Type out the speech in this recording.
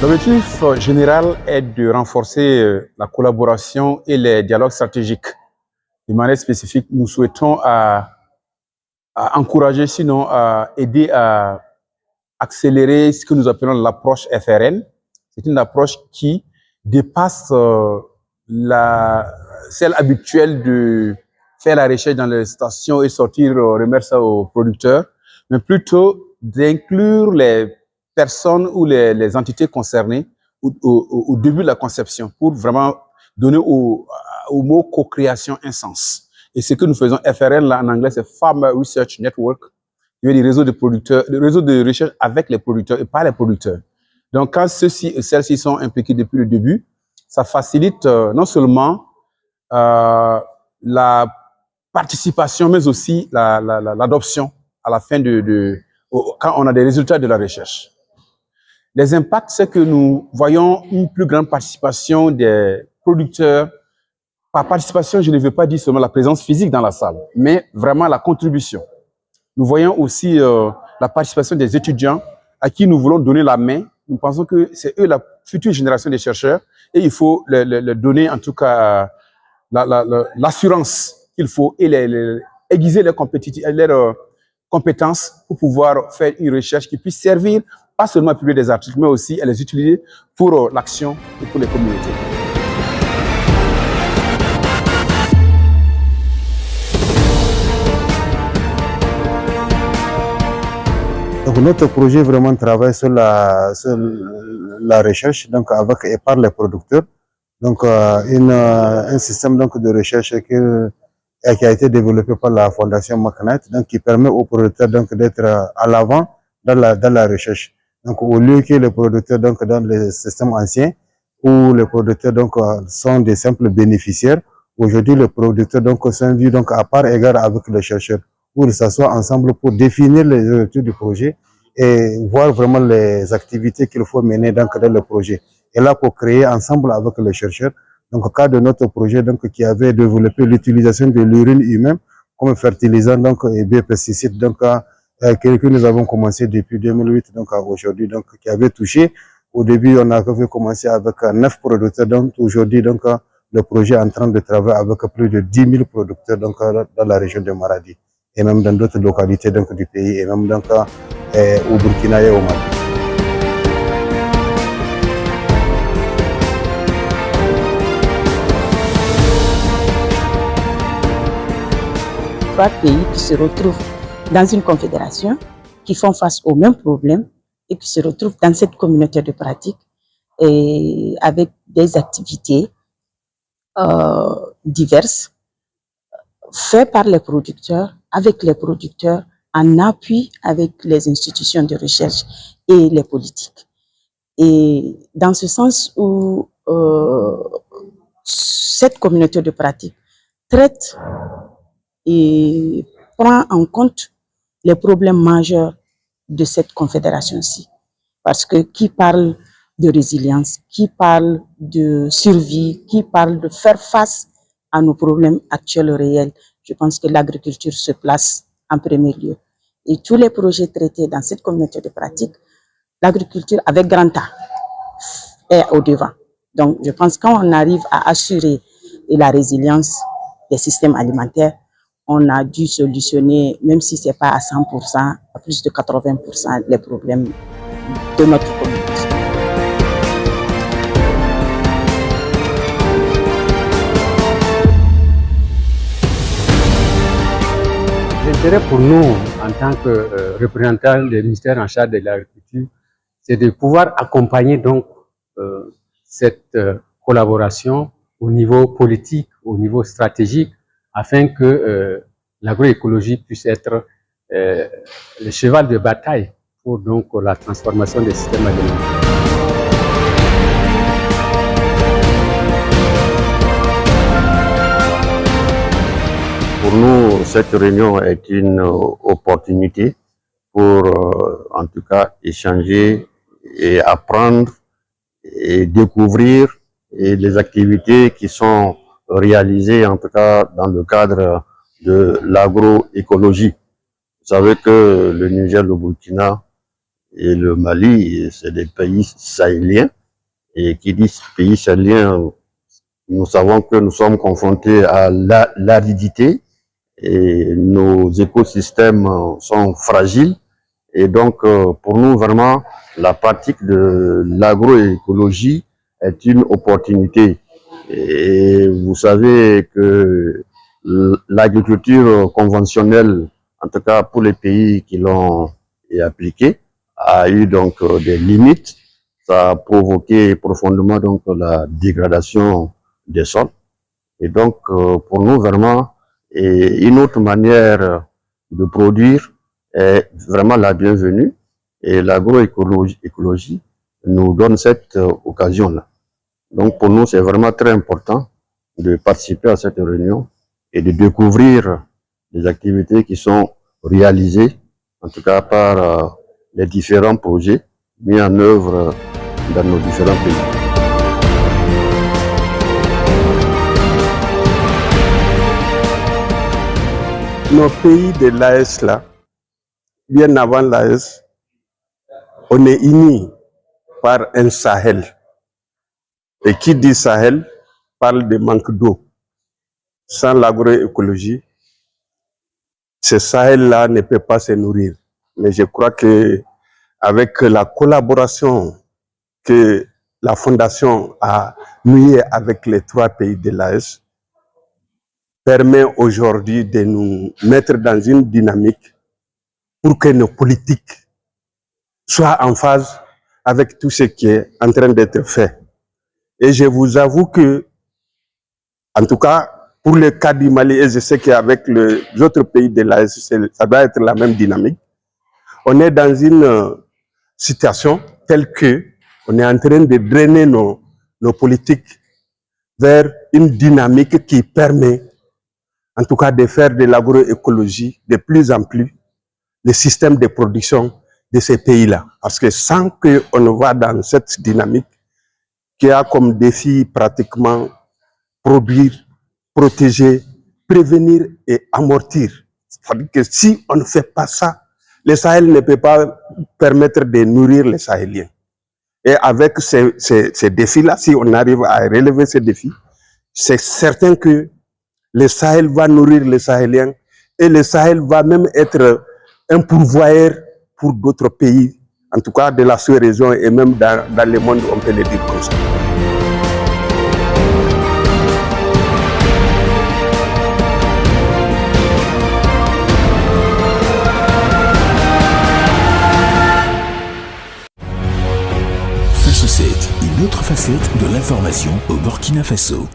L'objectif général est de renforcer la collaboration et les dialogues stratégiques. De manière spécifique, nous souhaitons encourager, sinon à aider à accélérer ce que nous appelons l'approche FRN. C'est une approche qui dépasse celle habituelle de faire la recherche dans les stations et sortir remettre ça aux producteurs, mais plutôt d'inclure les personnes ou les entités concernées au début de la conception pour vraiment donner au mot co-création un sens. Et ce que nous faisons, FRN, là, en anglais, c'est Farmer Research Network. Il y a des réseaux de producteurs, des réseaux de recherche avec les producteurs et pas les producteurs. Donc, quand ceux-ci et celles-ci sont impliqués depuis le début, ça facilite non seulement la participation, mais aussi l'adoption à la fin quand on a des résultats de la recherche. Les impacts, c'est que nous voyons une plus grande participation des producteurs. Par participation, je ne veux pas dire seulement la présence physique dans la salle, mais vraiment la contribution. Nous voyons aussi la participation des étudiants à qui nous voulons donner la main. Nous pensons que c'est eux la future génération des chercheurs et il faut leur donner en tout cas l'assurance qu'il faut et aiguiser leurs compétences pour pouvoir faire une recherche qui puisse servir pas seulement à publier des articles, mais aussi à les utiliser pour l'action et pour les communautés. Donc notre projet vraiment travaille sur la recherche, donc avec et par les producteurs. Donc un système donc de recherche qui a été développé par la Fondation McKnight, donc qui permet aux producteurs donc d'être à l'avant dans la recherche. Donc au lieu que les producteurs donc dans les systèmes anciens où les producteurs donc sont des simples bénéficiaires, aujourd'hui les producteurs donc sont vus donc à part égard avec les chercheurs, où ils s'assoient ensemble pour définir les objectifs du projet et voir vraiment les activités qu'il faut mener dans le projet. Et là, pour créer ensemble avec les chercheurs, donc au cas de notre projet donc qui avait développé l'utilisation de l'urine humaine comme fertilisant donc et biopesticide donc que nous avons commencé depuis 2008 donc aujourd'hui donc qui avait touché. Au début, on avait commencé avec 9 producteurs, donc aujourd'hui donc le projet est en train de travailler avec plus de 10 000 producteurs donc dans la région de Maradi et même dans d'autres localités donc du pays et même donc au Burkina et au Mali. Trois pays qui se retrouvent dans une confédération, qui font face aux mêmes problèmes et qui se retrouvent dans cette communauté de pratique et avec des activités diverses faites par les producteurs, avec les producteurs, en appui avec les institutions de recherche et les politiques. Et dans ce sens où cette communauté de pratique traite et prend en compte les problèmes majeurs de cette confédération-ci. Parce que qui parle de résilience, qui parle de survie, qui parle de faire face à nos problèmes actuels réels, je pense que l'agriculture se place en premier lieu. Et tous les projets traités dans cette communauté de pratique, l'agriculture avec grand A est au devant. Donc je pense que quand on arrive à assurer la résilience des systèmes alimentaires, on a dû solutionner, même si ce n'est pas à 100%, à plus de 80% les problèmes de notre communauté. L'intérêt pour nous, en tant que représentants des ministères en charge de l'agriculture, c'est de pouvoir accompagner donc cette collaboration au niveau politique, au niveau stratégique, afin que l'agroécologie puisse être le cheval de bataille pour donc la transformation des systèmes alimentaires. Pour nous, cette réunion est une opportunité pour, en tout cas, échanger et apprendre et découvrir les activités qui sont réalisées, en tout cas, dans le cadre de l'agroécologie. Vous savez que le Niger, le Burkina et le Mali, c'est des pays sahéliens. Et qui dit pays sahéliens, nous savons que nous sommes confrontés à l'aridité et nos écosystèmes sont fragiles. Et donc, pour nous, vraiment, la pratique de l'agroécologie est une opportunité. Et vous savez que l'agriculture conventionnelle, en tout cas pour les pays qui l'ont appliquée, a eu donc des limites. Ça a provoqué profondément donc la dégradation des sols. Et donc, pour nous, vraiment, une autre manière de produire est vraiment la bienvenue. Et l'agroécologie nous donne cette occasion-là. Donc, pour nous, c'est vraiment très important de participer à cette réunion et de découvrir les activités qui sont réalisées, en tout cas par les différents projets mis en œuvre dans nos différents pays. Nos pays de l'AES là, bien avant l'AES, on est unis par un Sahel. Et qui dit Sahel parle de manque d'eau. Sans l'agroécologie, ce Sahel-là ne peut pas se nourrir. Mais je crois que avec la collaboration que la Fondation a nouée avec les 3 pays de l'AES, permet aujourd'hui de nous mettre dans une dynamique pour que nos politiques soient en phase avec tout ce qui est en train d'être fait. Et je vous avoue que, en tout cas, pour le cas du Mali, et je sais qu'avec les autres pays de l'AES, ça doit être la même dynamique, on est dans une situation telle que on est en train de drainer nos politiques vers une dynamique qui permet, en tout cas, de faire de l'agroécologie de plus en plus le système de production de ces pays-là. Parce que sans qu'on ne va dans cette dynamique qui a comme défi pratiquement produire, protéger, prévenir et amortir. C'est-à-dire que si on ne fait pas ça, le Sahel ne peut pas permettre de nourrir les Sahéliens. Et avec ces défis-là, si on arrive à relever ces défis, c'est certain que le Sahel va nourrir les Sahéliens et le Sahel va même être un pourvoyeur pour d'autres pays, en tout cas de la sous-région et même dans le monde, on peut le dire comme ça. Faso 7, une autre facette de l'information au Burkina Faso.